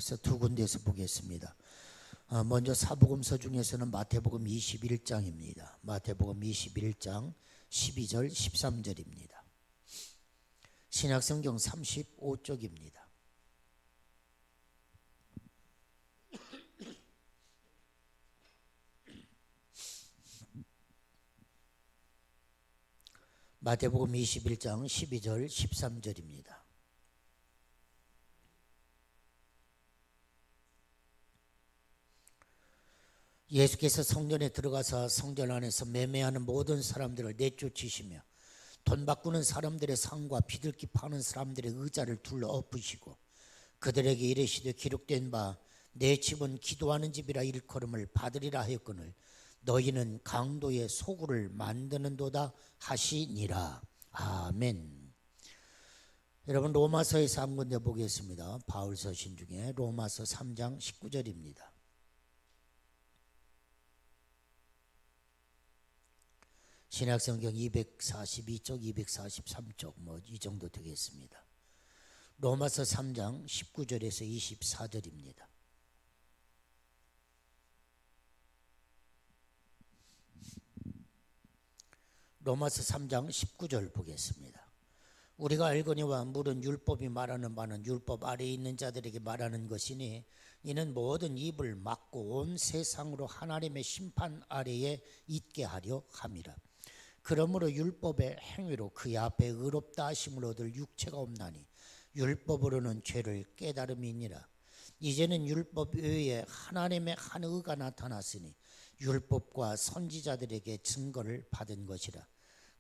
중에서 두 군데에서 보겠습니다. 먼저 사복음서 중에서는 마태복음 21장입니다. 마태복음 21장 12절 13절입니다. 신약성경 35쪽입니다. 마태복음 21장 12절 13절입니다. 예수께서 성전에 들어가서 성전 안에서 매매하는 모든 사람들을 내쫓으시며 돈 바꾸는 사람들의 상과 비둘기 파는 사람들의 의자를 둘러 엎으시고 그들에게 이르시되 기록된 바 내 집은 기도하는 집이라 일컬음을 받으리라 하였거늘 너희는 강도의 소굴을 만드는도다 하시니라. 아멘. 여러분, 로마서에서 한 군데 보겠습니다. 바울 서신 중에 로마서 3장 19절입니다. 신약성경 242쪽, 243쪽 이 정도 되겠습니다. 로마서 3장 19절에서 24절입니다. 로마서 3장 19절 보겠습니다. 우리가 알거니와 물은 율법이 말하는 바는 율법 아래에 있는 자들에게 말하는 것이니 이는 모든 입을 막고 온 세상으로 하나님의 심판 아래에 있게 하려 함이라. 그러므로 율법의 행위로 그의 앞에 의롭다 하심을 얻을 육체가 없나니 율법으로는 죄를 깨달음이니라. 이제는 율법 외에 하나님의 한 의가 나타났으니 율법과 선지자들에게 증거를 받은 것이라.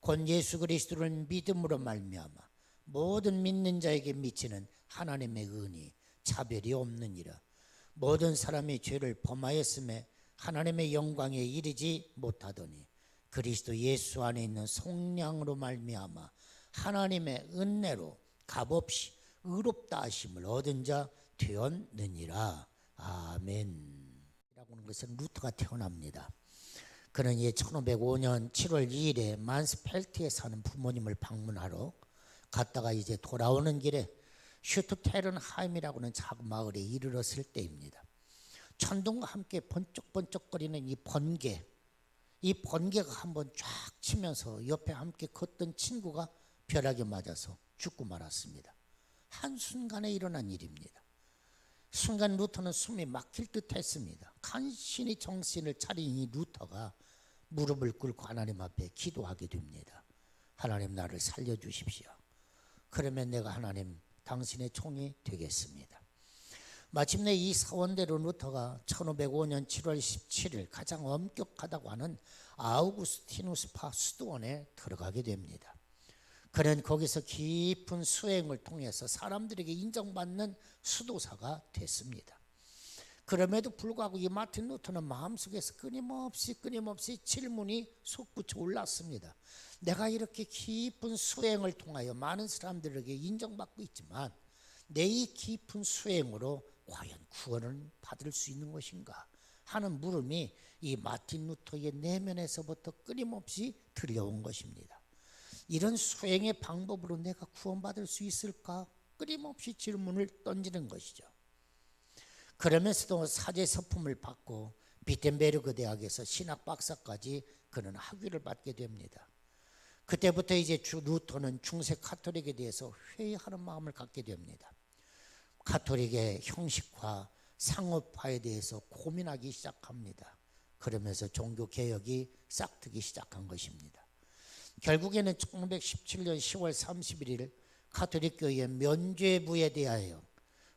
곧 예수 그리스도를 믿음으로 말미암아 모든 믿는 자에게 미치는 하나님의 은이 차별이 없느니라. 모든 사람이 죄를 범하였음에 하나님의 영광에 이르지 못하더니 그리스도 예수 안에 있는 성령으로 말미암아 하나님의 은혜로 값없이 의롭다 하심을 얻은 자 되었느니라. 아멘. 라고 하는 것은 루터가 태어납니다. 그는 1505년 7월 2일에 만스펠트에 사는 부모님을 방문하러 갔다가 이제 돌아오는 길에 슈트테른하임이라고 하는 작은 마을에 이르렀을 때입니다. 천둥과 함께 번쩍번쩍거리는 이 번개가 한번 쫙 치면서 옆에 함께 걷던 친구가 벼락에 맞아서 죽고 말았습니다. 한순간에 일어난 일입니다. 순간 루터는 숨이 막힐 듯 했습니다. 간신히 정신을 차린 이 루터가 무릎을 꿇고 하나님 앞에 기도하게 됩니다. 하나님, 나를 살려주십시오. 그러면 내가 하나님 당신의 종이 되겠습니다. 마침내 이 사원대로 루터가 1505년 7월 17일 가장 엄격하다고 하는 아우구스티누스파 수도원에 들어가게 됩니다. 그는 거기서 깊은 수행을 통해서 사람들에게 인정받는 수도사가 됐습니다. 그럼에도 불구하고 이 마틴 루터는 마음속에서 끊임없이 질문이 솟구쳐 올랐습니다. 내가 이렇게 깊은 수행을 통하여 많은 사람들에게 인정받고 있지만 내 이 깊은 수행으로 과연 구원을 받을 수 있는 것인가 하는 물음이 이 마틴 루터의 내면에서부터 끊임없이 들려온 것입니다. 이런 수행의 방법으로 내가 구원받을 수 있을까? 끊임없이 질문을 던지는 것이죠. 그러면서도 사제 서품을 받고 비텐베르그 대학에서 신학 박사까지 그는 학위를 받게 됩니다. 그때부터 이제 루터는 중세 카톨릭에 대해서 회의하는 마음을 갖게 됩니다. 카톨릭의 형식화, 상업화에 대해서 고민하기 시작합니다. 그러면서 종교개혁이 싹트기 시작한 것입니다. 결국에는 1917년 10월 31일 카톨릭교회의 면죄부에 대하여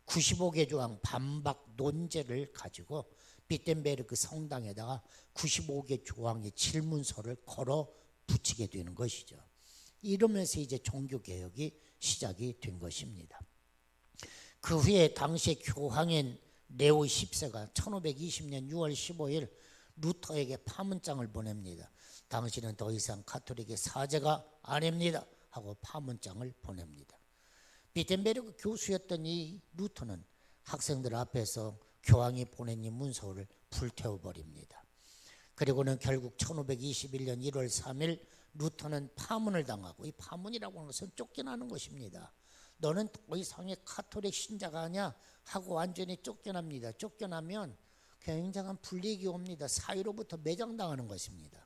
95개 조항 반박 논제를 가지고 비텐베르그 성당에다가 95개 조항의 질문서를 걸어 붙이게 되는 것이죠. 이러면서 이제 종교개혁이 시작이 된 것입니다. 그 후에 당시 교황인 레오 10세가 1520년 6월 15일 루터에게 파문장을 보냅니다. 당신은 더 이상 카톨릭의 사제가 아닙니다 하고 파문장을 보냅니다. 비텐베르그 교수였던 이 루터는 학생들 앞에서 교황이 보낸 이 문서를 불태워버립니다. 그리고는 결국 1521년 1월 3일 루터는 파문을 당하고, 이 파문이라고 하는 것은 쫓겨나는 것입니다. 너는 더 이상의 카톨릭 신자가 아니야 하고 완전히 쫓겨납니다. 쫓겨나면 굉장한 불이익이 옵니다. 사회로부터 매장당하는 것입니다.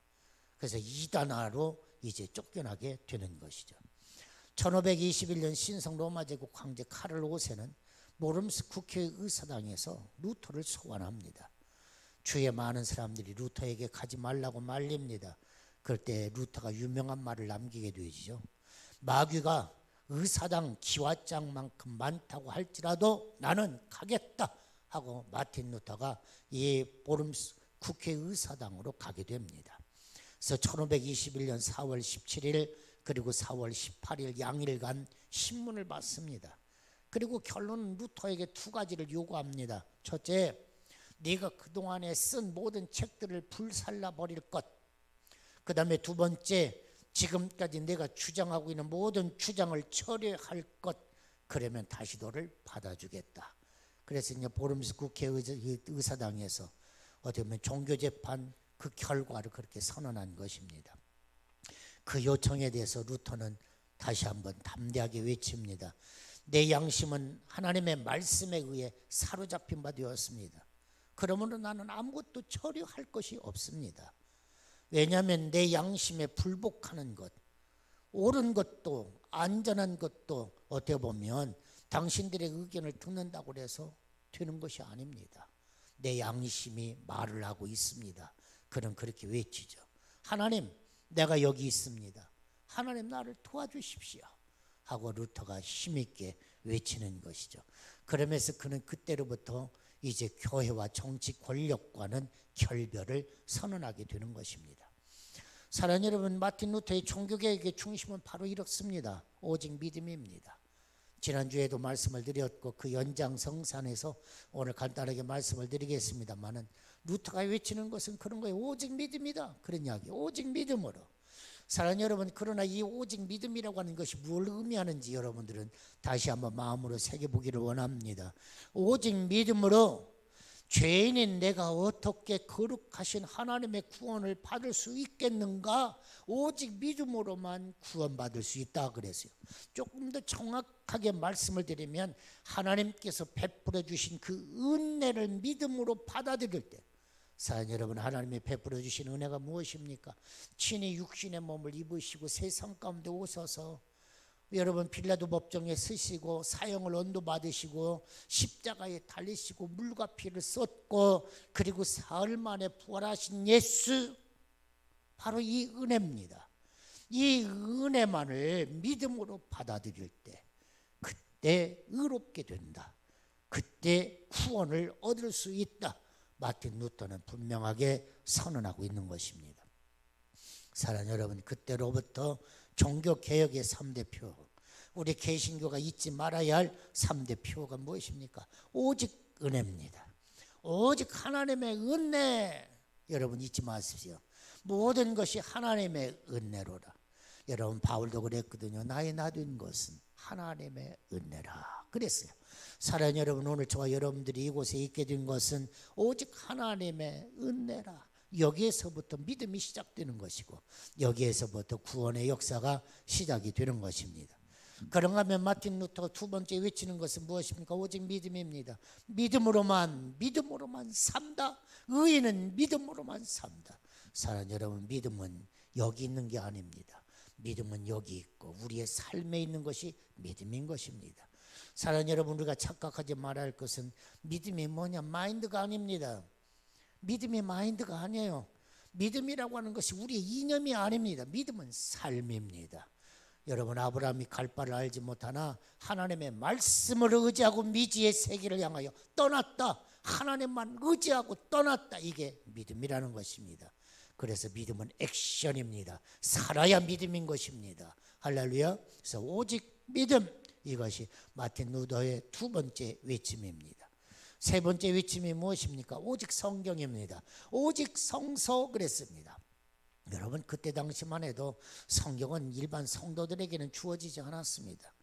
그래서 이단화로 이제 쫓겨나게 되는 것이죠. 1521년 신성 로마 제국 황제 카를 5세는 모름스 국회의사당에서 루터를 소환합니다. 주위에 많은 사람들이 루터에게 가지 말라고 말립니다. 그럴 때 루터가 유명한 말을 남기게 되죠. 마귀가 의사당 기와장만큼 많다고 할지라도 나는 가겠다 하고 마틴 루터가 이 모름스 국회의사당으로 가게 됩니다. 그래서 1521년 4월 17일 그리고 4월 18일 양일간 신문을 받습니다. 그리고 결론은 루터에게 두 가지를 요구합니다. 첫째, 네가 그동안에 쓴 모든 책들을 불살라 버릴 것. 그 다음에 두 번째, 지금까지 내가 주장하고 있는 모든 주장을 철회할 것. 그러면 다시 너를 받아주겠다. 그래서 이제 보름스 국회의사당에서 어떻게 보면 종교재판 그 결과를 그렇게 선언한 것입니다. 그 요청에 대해서 루터는 다시 한번 담대하게 외칩니다. 내 양심은 하나님의 말씀에 의해 사로잡힌 바 되었습니다. 그러므로 나는 아무것도 처리할 것이 없습니다. 왜냐하면 내 양심에 불복하는 것, 옳은 것도 안전한 것도 어떻게 보면 당신들의 의견을 듣는다고 해서 되는 것이 아닙니다. 내 양심이 말을 하고 있습니다. 그는 그렇게 외치죠. 하나님, 내가 여기 있습니다. 하나님 나를 도와주십시오 하고 루터가 힘있게 외치는 것이죠. 그러면서 그는 그때로부터 이제 교회와 정치 권력과는 결별을 선언하게 되는 것입니다. 사랑하는 여러분, 마틴 루터의 종교개혁의 중심은 바로 이렇습니다. 오직 믿음입니다. 지난주에도 말씀을 드렸고 그 연장성산에서 오늘 간단하게 말씀을 드리겠습니다만은 루터가 외치는 것은 그런 거예요. 오직 믿음이다. 그런 이야기. 오직 믿음으로. 사랑하는 여러분, 그러나 이 오직 믿음이라고 하는 것이 뭘 의미하는지 여러분들은 다시 한번 마음으로 새겨보기를 원합니다. 오직 믿음으로 죄인인 내가 어떻게 거룩하신 하나님의 구원을 받을 수 있겠는가? 오직 믿음으로만 구원받을 수 있다 그랬어요. 조금 더 정확하게 말씀을 드리면 하나님께서 베풀어 주신 그 은혜를 믿음으로 받아들일 때, 사랑하는 여러분, 하나님이 베풀어 주신 은혜가 무엇입니까? 친히 육신의 몸을 입으시고 세상 가운데 오셔서 여러분 빌라도 법정에 서시고 사형을 언도받으시고 십자가에 달리시고 물과 피를 쏟고 그리고 사흘 만에 부활하신 예수, 바로 이 은혜입니다. 이 은혜만을 믿음으로 받아들일 때 그때 의롭게 된다. 그때 구원을 얻을 수 있다. 마틴 루터는 분명하게 선언하고 있는 것입니다. 사랑하는 여러분, 그때로부터 종교개혁의 3대 표, 우리 개신교가 잊지 말아야 할 3대 표가 무엇입니까? 오직 은혜입니다. 오직 하나님의 은혜. 여러분 잊지 마십시오. 모든 것이 하나님의 은혜로라. 여러분 바울도 그랬거든요. 나의 나된 것은 하나님의 은혜라 그랬어요. 사랑하는 여러분, 오늘 저와 여러분들이 이곳에 있게 된 것은 오직 하나님의 은혜라. 여기에서부터 믿음이 시작되는 것이고 여기에서부터 구원의 역사가 시작이 되는 것입니다. 그런가 하면 마틴 루터가 두 번째 외치는 것은 무엇입니까? 오직 믿음입니다. 믿음으로만 산다. 의인은 믿음으로만 산다. 사랑하는 여러분, 믿음은 여기 있는 게 아닙니다. 믿음은 여기 있고 우리의 삶에 있는 것이 믿음인 것입니다. 사랑하는 여러분, 우리가 착각하지 말아야 할 것은 믿음이 뭐냐? 마인드가 아닙니다. 믿음이 마인드가 아니에요. 믿음이라고 하는 것이 우리의 이념이 아닙니다. 믿음은 삶입니다. 여러분, 아브라함이 갈 바를 알지 못하나 하나님의 말씀을 의지하고 미지의 세계를 향하여 떠났다. 하나님만 의지하고 떠났다. 이게 믿음이라는 것입니다. 그래서 믿음은 액션입니다. 살아야 믿음인 것입니다. 할렐루야. 그래서 오직 믿음, 이것이 마틴 루터의 두 번째 외침입니다. 세 번째 외침이 무엇입니까? 오직 성경입니다. 오직 성서 그랬습니다. 여러분, 그때 당시만 해도 성경은 일반 성도들에게는 주어지지 않았습니다.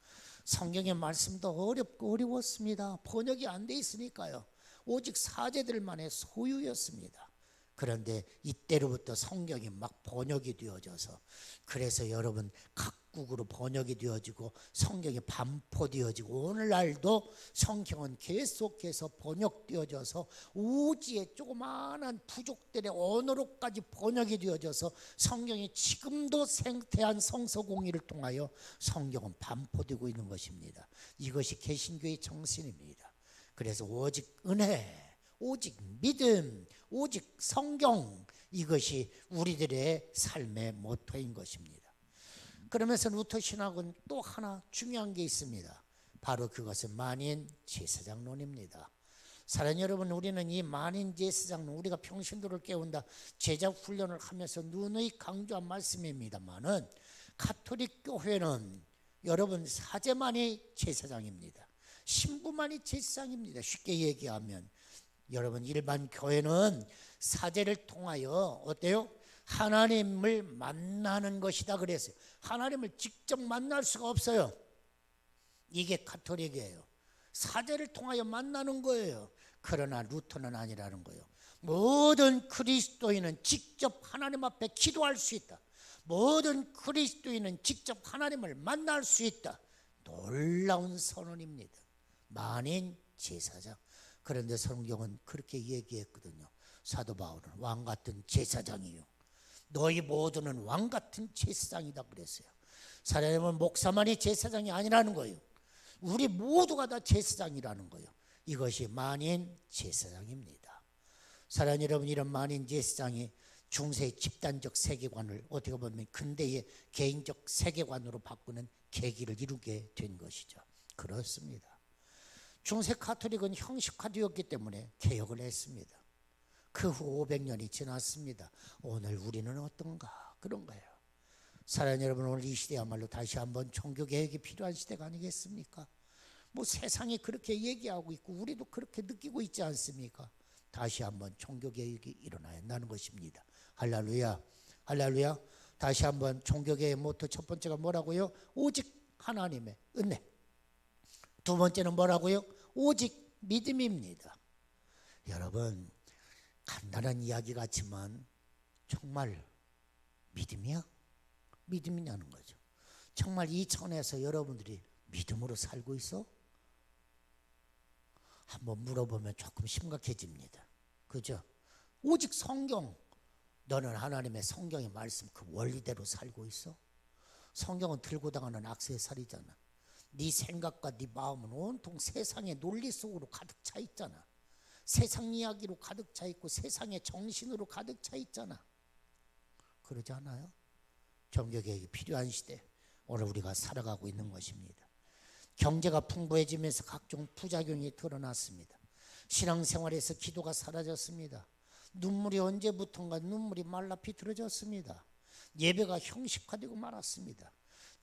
성경의 말씀도 어렵고 어려웠습니다. 번역이 안 돼 있으니까요. 오직 사제들만의 소유였습니다. 그런데 이때로부터 성경이 막 번역이 되어져서, 그래서 여러분 각국으로 번역이 되어지고 성경이 반포되어지고, 오늘날도 성경은 계속해서 번역되어져서 오지의 조그마한 부족들의 언어로까지 번역이 되어져서 성경이 지금도 생태한 성서공의를 통하여 성경은 반포되고 있는 것입니다. 이것이 개신교의 정신입니다. 그래서 오직 은혜, 오직 믿음, 오직 성경, 이것이 우리들의 삶의 모토인 것입니다. 그러면서 루터 신학은 또 하나 중요한 게 있습니다. 바로 그것은 만인 제사장론입니다. 사랑하는 여러분, 우리는 이 만인 제사장론, 우리가 평신도를 깨운다 제자 훈련을 하면서 누누이 강조한 말씀입니다만은, 가톨릭 교회는 여러분 사제만이 제사장입니다. 신부만이 제사장입니다. 쉽게 얘기하면 여러분, 일반 교회는 사제를 통하여 어때요? 하나님을 만나는 것이다 그랬어요. 하나님을 직접 만날 수가 없어요. 이게 가톨릭이에요. 사제를 통하여 만나는 거예요. 그러나 루터는 아니라는 거예요. 모든 그리스도인은 직접 하나님 앞에 기도할 수 있다. 모든 그리스도인은 직접 하나님을 만날 수 있다. 놀라운 선언입니다. 만인 제사장. 그런데 성경은 그렇게 얘기했거든요. 사도 바울은 왕 같은 제사장이요, 너희 모두는 왕 같은 제사장이다 그랬어요. 사람은 목사만이 제사장이 아니라는 거예요. 우리 모두가 다 제사장이라는 거예요. 이것이 만인 제사장입니다. 사랑하는 여러분, 이런 만인 제사장이 중세의 집단적 세계관을 어떻게 보면 근대의 개인적 세계관으로 바꾸는 계기를 이루게 된 것이죠. 그렇습니다. 중세 가톨릭은 형식화되었기 때문에 개혁을 했습니다. 그 후 500년이 지났습니다. 오늘 우리는 어떤가? 그런 거예요. 사랑하는 여러분, 오늘 이 시대야말로 다시 한번 종교개혁이 필요한 시대가 아니겠습니까? 뭐 세상이 그렇게 얘기하고 있고 우리도 그렇게 느끼고 있지 않습니까? 다시 한번 종교개혁이 일어나야 한다는 것입니다. 할렐루야, 할렐루야. 다시 한번 종교개혁의 모토, 첫 번째가 뭐라고요? 오직 하나님의 은혜. 두 번째는 뭐라고요? 오직 믿음입니다. 여러분, 간단한 이야기 같지만 정말 믿음이야? 믿음이냐는 거죠. 정말 이 천에서 여러분들이 믿음으로 살고 있어? 한번 물어보면 조금 심각해집니다. 그죠? 오직 성경, 너는 하나님의 성경의 말씀 그 원리대로 살고 있어? 성경은 들고 다가는 액세서리잖아. 네 생각과 네 마음은 온통 세상의 논리 속으로 가득 차 있잖아. 세상 이야기로 가득 차 있고 세상의 정신으로 가득 차 있잖아. 그러지 않아요? 종교개혁이 필요한 시대, 오늘 우리가 살아가고 있는 것입니다. 경제가 풍부해지면서 각종 부작용이 드러났습니다. 신앙생활에서 기도가 사라졌습니다. 눈물이 언제부턴가 눈물이 말라 비틀어졌습니다. 예배가 형식화되고 말았습니다.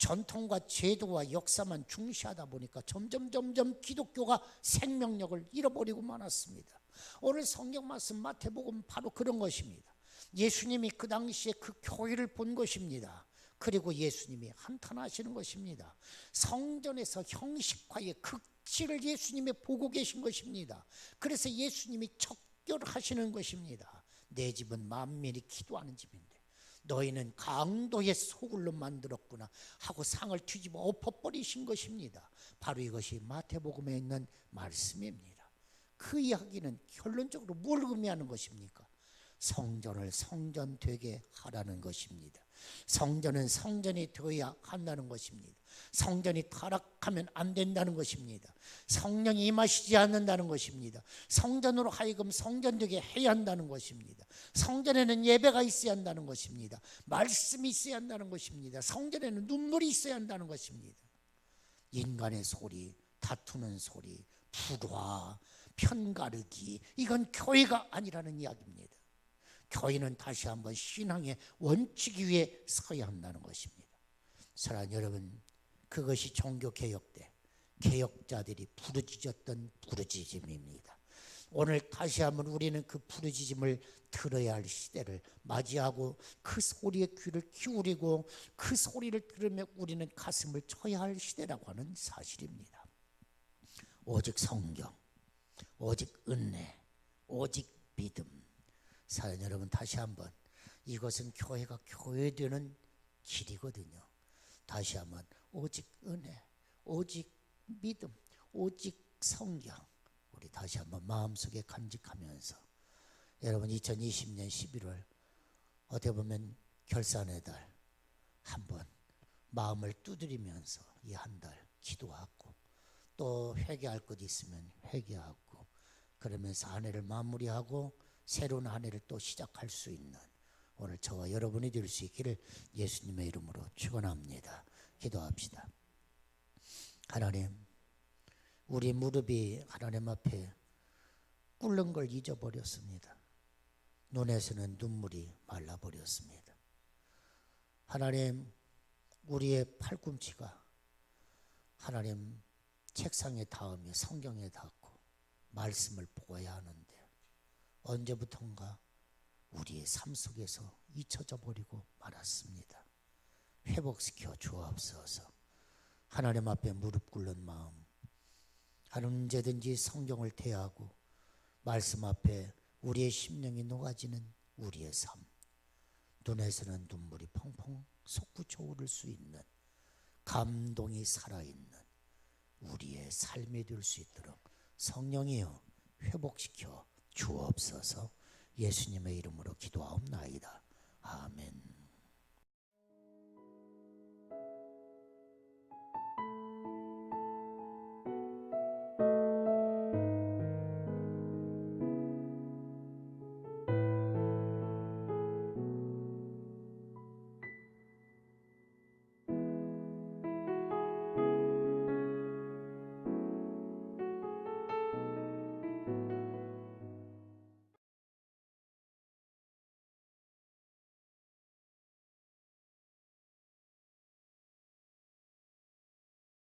전통과 제도와 역사만 중시하다 보니까 점점 기독교가 생명력을 잃어버리고 말았습니다. 오늘 성경 말씀 마태복음 바로 그런 것입니다. 예수님이 그 당시에 그 교회를 본 것입니다. 그리고 예수님이 한탄하시는 것입니다. 성전에서 형식화의 극치를 예수님이 보고 계신 것입니다. 그래서 예수님이 척결하시는 것입니다. 내 집은 만민이 기도하는 집인데 너희는 강도의 소굴로 만들었구나 하고 상을 뒤집어 엎어버리신 것입니다. 바로 이것이 마태복음에 있는 말씀입니다. 그 이야기는 결론적으로 뭘 의미하는 것입니까? 성전을 성전되게 하라는 것입니다. 성전은 성전이 되어야 한다는 것입니다. 성전이 타락하면 안 된다는 것입니다. 성령이 임하시지 않는다는 것입니다. 성전으로 하여금 성전되게 해야 한다는 것입니다. 성전에는 예배가 있어야 한다는 것입니다. 말씀이 있어야 한다는 것입니다. 성전에는 눈물이 있어야 한다는 것입니다. 인간의 소리, 다투는 소리, 불화, 편가르기, 이건 교회가 아니라는 이야기입니다. 교회는 다시 한번 신앙의 원칙 위에 서야 한다는 것입니다. 사랑하는 여러분, 그것이 종교개혁 때 개혁자들이 부르짖었던 부르짖음입니다. 오늘 다시 한번 우리는 그 부르짖음을 들어야 할 시대를 맞이하고 그 소리에 귀를 기울이고 그 소리를 들으며 우리는 가슴을 쳐야 할 시대라고 하는 사실입니다. 오직 성경, 오직 은혜, 오직 믿음. 사랑 여러분, 다시 한번 이것은 교회가 교회되는 길이거든요. 다시 한번 오직 은혜, 오직 믿음, 오직 성경, 우리 다시 한번 마음속에 간직하면서 여러분 2020년 11월 어떻게 보면 결산의 달 한번 마음을 두드리면서 이 한 달 기도하고 또 회개할 것 있으면 회개하고 그러면서 한 해를 마무리하고 새로운 한 해를 또 시작할 수 있는 오늘 저와 여러분이 될 수 있기를 예수님의 이름으로 축원합니다. 기도합시다. 하나님, 우리 무릎이 하나님 앞에 꿇는 걸 잊어버렸습니다. 눈에서는 눈물이 말라버렸습니다. 하나님, 우리의 팔꿈치가 하나님 책상에 닿으며 성경에 닿고 말씀을 보아야 하는데 언제부턴가 우리의 삶 속에서 잊혀져 버리고 말았습니다. 회복시켜 주옵소서. 하나님 앞에 무릎 꿇는 마음, 언제든지 성경을 대하고 말씀 앞에 우리의 심령이 녹아지는 우리의 삶, 눈에서는 눈물이 펑펑 솟구쳐 오를 수 있는 감동이 살아있는 우리의 삶이 될 수 있도록 성령이여 회복시켜 주옵소서. 예수님의 이름으로 기도하옵나이다.